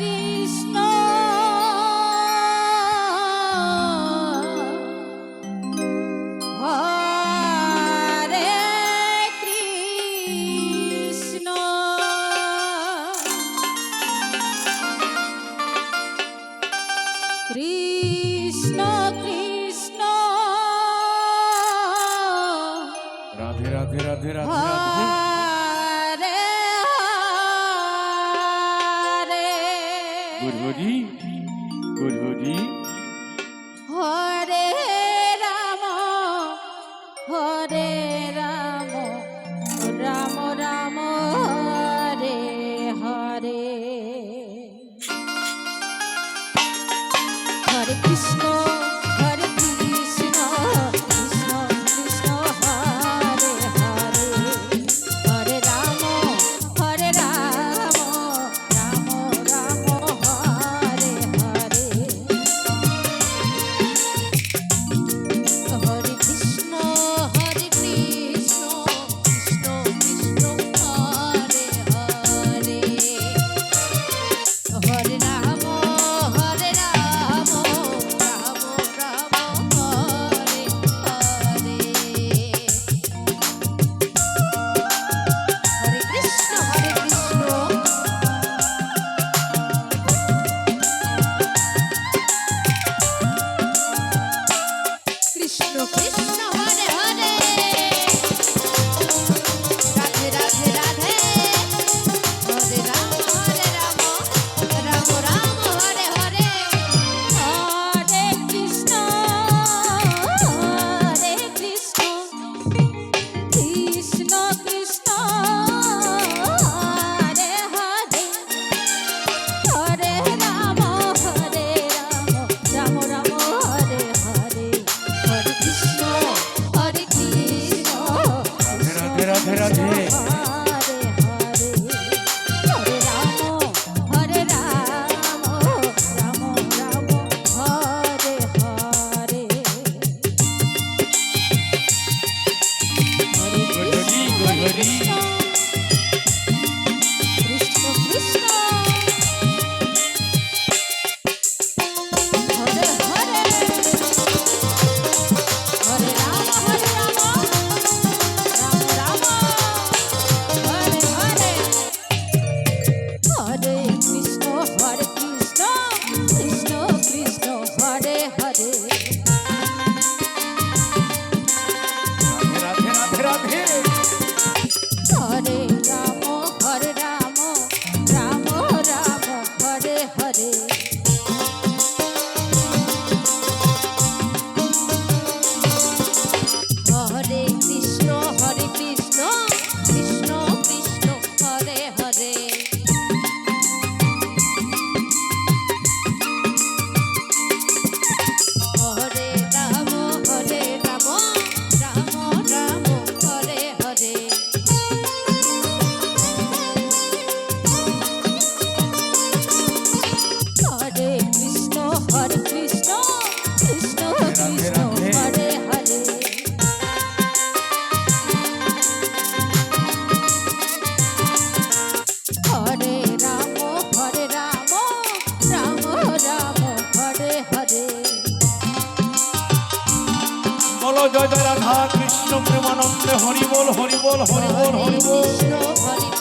কৃষ্ণ হরে কৃষ্ণ কৃষ্ণ কৃষ্ণ রাধে রাধে রাধে রাধে রাধে হরে হরে গুরুজি গুরুজি হরে রাম হরে রাম রাম রাম হরে হরে হরে কৃষ্ণ হরে কৃষ্ণ কৃষ্ণ কৃষ্ণ হরে হরে হরে রাম রাম রাম হরে হরে হরে কৃষ্ণ কৃষ্ণ কৃষ্ণ হরে হরে হরে রাম রাম রাম হরে হরে হরে কৃষ্ণ কৃষ্ণ কৃষ্ণ হরে হরে রাধে রাধে রাধে হরে রাম রাম রাম হরে হরে হরে কৃষ্ণ কৃষ্ণ কৃষ্ণ হরে হরে হরে রাম রাম রাম হরে হরে হরে কৃষ্ণ রাধে রাধে রাধে হরে হরে হরে রাম রাম রাম হরে হরে গুরুজি গুরুজি কৃষ্ণ কৃষ্ণ হরে হরে হরে রাম রাম রাম হরে হরে হরে কৃষ্ণ কৃষ্ণ কৃষ্ণ হরে হরে রাধে রাধে রাধে হরে রাম রাম রাম হরে হরে হরে কৃষ্ণ কৃষ্ণ কৃষ্ণ হরে হরে হরে রাম রাম রাম হরে হরে হরে কৃষ্ণ কৃষ্ণ কৃষ্ণ হরে হরে হরে রাম রাম রাম হরে হরে বলো জয় জয় রাধা কৃষ্ণ প্রেমানন্দে হরি বল হরি বল হরি বল হরি বল কৃষ্ণ হরে